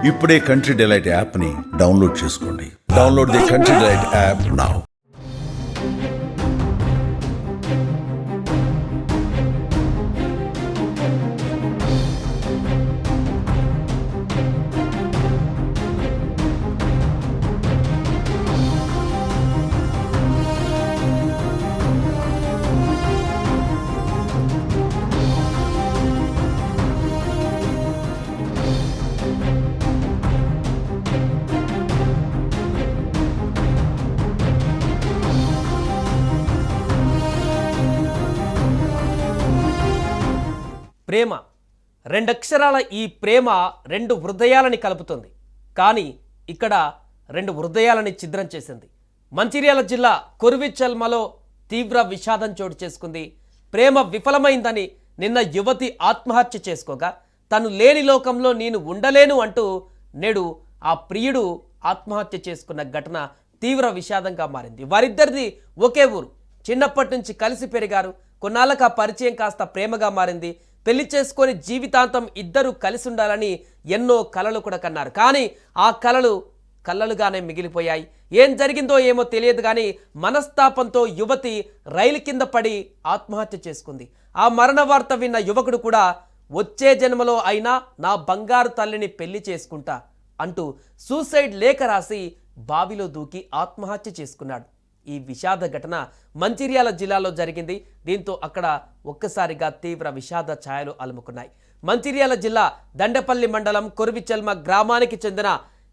ఇప్పుడే Country Delight యాప్ని download చేసుకోండి. Download the Country Delight app now. ప్రేమ రెండక్షరాల ఈ ప్రేమ రెండు హృదయాలని కలుపుతుంది. కానీ ఇక్కడ రెండు హృదయాలని ఛిద్రం చేసింది. మంచిర్యాల జిల్లా కొర్విచల్మలో తీవ్ర విషాదం చోటు చేసుకుంది. ప్రేమ విఫలమైందని నిన్న యువతి ఆత్మహత్య చేసుకోగా తను లేని లోకంలో నేను ఉండలేను అంటూ నేడు ఆ ప్రియుడు ఆత్మహత్య చేసుకున్న ఘటన తీవ్ర విషాదంగా మారింది. వారిద్దరిది ఒకే ఊరు, చిన్నప్పటి నుంచి కలిసి పెరిగారు. కొన్నాళ్ళకు ఆ పరిచయం కాస్త ప్రేమగా మారింది. పెళ్లి చేసుకొని జీవితాంతం ఇద్దరు కలిసి ఉండాలని ఎన్నో కలలు కూడా కన్నారు. కానీ ఆ కలలు కలలుగానే మిగిలిపోయాయి. ఏం జరిగిందో ఏమో తెలియదు కానీ మనస్తాపంతో యువతి రైలు కింద పడి ఆత్మహత్య చేసుకుంది. ఆ మరణ వార్త విన్న యువకుడు కూడా వచ్చే జన్మలో అయినా నా బంగారు తల్లిని పెళ్లి చేసుకుంటా అంటూ సూసైడ్ లేఖ రాసి బావిలో దూకి ఆత్మహత్య చేసుకున్నాడు. ఈ విషాద ఘటన మంచిర్యాల జిల్లాలో జరిగింది. దీంతో అక్కడ ఒక్కసారిగా తీవ్ర విషాద ఛాయలు అలుముకున్నాయి. మంచిర్యాల జిల్లా దండపల్లి మండలం కొర్విచల్మ గ్రామానికి చెందిన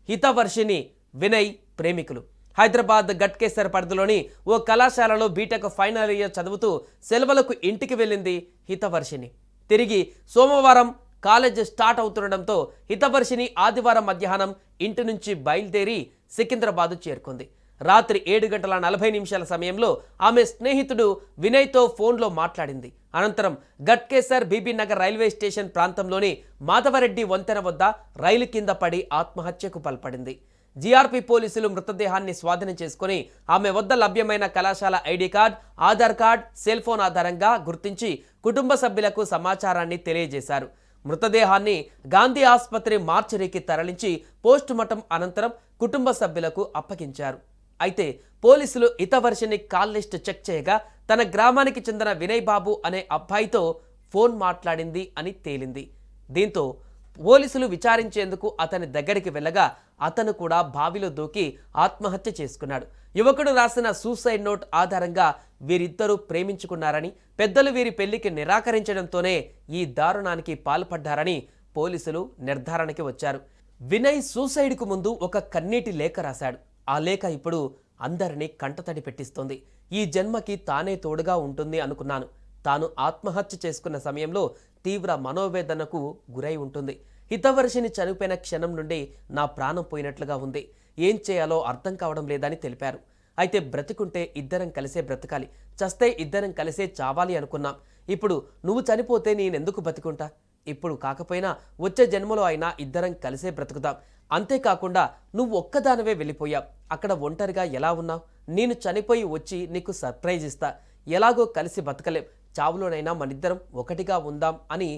హితవర్షిని వినయ్ ప్రేమికులు. హైదరాబాద్ గట్కేసర్ పరిధిలోని ఓ కళాశాలలో బీటెక్ ఫైనల్ ఇయర్ చదువుతూ సెలవులకు ఇంటికి వెళ్ళింది హితవర్షిని. తిరిగి సోమవారం కాలేజ్ స్టార్ట్ అవుతుండటంతో హితవర్షిని ఆదివారం మధ్యాహ్నం ఇంటి నుంచి బయలుదేరి సికింద్రాబాద్ చేరుకుంది. రాత్రి 7:40 సమయంలో ఆమె స్నేహితుడు వినయ్తో ఫోన్లో మాట్లాడింది. అనంతరం Ghatkesar Bibinagar railway station ప్రాంతంలోని మాధవరెడ్డి వంతెన వద్ద రైలు కింద పడి ఆత్మహత్యకు పాల్పడింది. జీఆర్పీ పోలీసులు మృతదేహాన్ని స్వాధీనం చేసుకుని ఆమె వద్ద లభ్యమైన కళాశాల ID card, Aadhaar card, cell phone ఆధారంగా గుర్తించి కుటుంబ సభ్యులకు సమాచారాన్ని తెలియజేశారు. మృతదేహాన్ని గాంధీ ఆసుపత్రి మార్చరీకి తరలించి పోస్టుమార్టం అనంతరం కుటుంబ సభ్యులకు అప్పగించారు. అయితే పోలీసులు హితవర్షిని కాల్ లిస్ట్ చెక్ చేయగా తన గ్రామానికి చెందిన వినయ్ బాబు అనే అబ్బాయితో ఫోన్ మాట్లాడింది అని తేలింది. దీంతో పోలీసులు విచారించేందుకు అతని దగ్గరికి వెళ్ళగా అతను కూడా బావిలో దూకి ఆత్మహత్య చేసుకున్నాడు. యువకుడు రాసిన సూసైడ్ నోట్ ఆధారంగా వీరిద్దరూ ప్రేమించుకున్నారని, పెద్దలు వీరి పెళ్లికి నిరాకరించడంతోనే ఈ దారుణానికి పాల్పడ్డారని పోలీసులు నిర్ధారణకి వచ్చారు. వినయ్ సూసైడ్కు ముందు ఒక కన్నీటి లేఖ రాశాడు. ఆ లేఖ ఇప్పుడు అందరినీ కంటతడి పెట్టిస్తోంది. ఈ జన్మకి తానే తోడుగా ఉంటుంది అనుకున్నాను. తాను ఆత్మహత్య చేసుకున్న సమయంలో తీవ్ర మనోవేదనకు గురై ఉంటుంది. హితవర్షిని చనిపోయిన క్షణం నుండి నా ప్రాణం పోయినట్లుగా ఉంది. ఏం చేయాలో అర్థం కావడం లేదని తెలిపారు. అయితే బ్రతికుంటే ఇద్దరం కలిసే బ్రతకాలి, చస్తే ఇద్దరం కలిసే చావాలి అనుకున్నాం. ఇప్పుడు నువ్వు చనిపోతే నేనెందుకు బతికుంటా? ఇప్పుడు కాకపోయినా వచ్చే జన్మలో అయినా ఇద్దరం కలిసే బ్రతుకుదాం. అంతేకాకుండా నువ్వు ఒక్కదానవే వెళ్ళిపోయావు. అక్కడ ఒంటరిగా ఎలా ఉన్నావు? నేను చనిపోయి వచ్చి నీకు సర్ప్రైజ్ ఇస్తా. ఎలాగో కలిసి బతకలేం, చావులోనైనా మనిద్దరం ఒకటిగా ఉందాం అని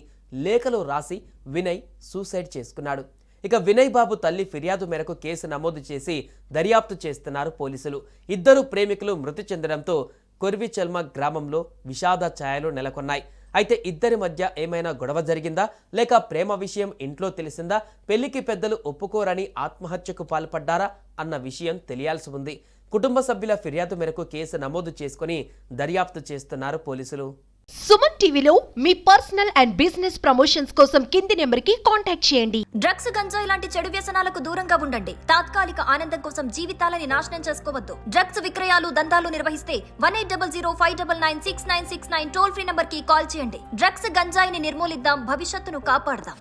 లేఖలో రాసి వినయ్ సూసైడ్ చేసుకున్నాడు. ఇక వినయ్ బాబు తల్లి ఫిర్యాదు మేరకు కేసు నమోదు చేసి దర్యాప్తు చేస్తున్నారు పోలీసులు. ఇద్దరు ప్రేమికులు మృతి చెందడంతో కొర్విచల్మ గ్రామంలో విషాద ఛాయలు నెలకొన్నాయి. అయితే ఇద్దరి మధ్య ఏమైనా గొడవ జరిగిందా, లేక ప్రేమ విషయం ఇంట్లో తెలిసిందా, పెళ్లికి పెద్దలు ఒప్పుకోరని ఆత్మహత్యకు పాల్పడ్డారా అన్న విషయం తెలియాల్సి ఉంది. కుటుంబ సభ్యుల ఫిర్యాదు మేరకు కేసు నమోదు చేసుకుని దర్యాప్తు చేస్తున్నారు పోలీసులు. సుమన్ టీవీలో మీ పర్సనల్ అండ్ బిజినెస్ ప్రమోషన్స్ కోసం కింది నెంబర్కి కాంటాక్ట్ చేయండి. డ్రగ్స్, గంజాయి లాంటి చెడు వ్యసనాలకు దూరంగా ఉండండి. తాత్కాలిక ఆనందం కోసం జీవితాలని నాశనం చేసుకోవద్దు. డ్రగ్స్ విక్రయాలు, దందాలు నిర్వహిస్తే 1800599696 టోల్ ఫ్రీ నంబర్ కి కాల్ చేయండి. డ్రగ్స్, గంజాయిని నిర్మూలిద్దాం, భవిష్యత్తును కాపాడదాం.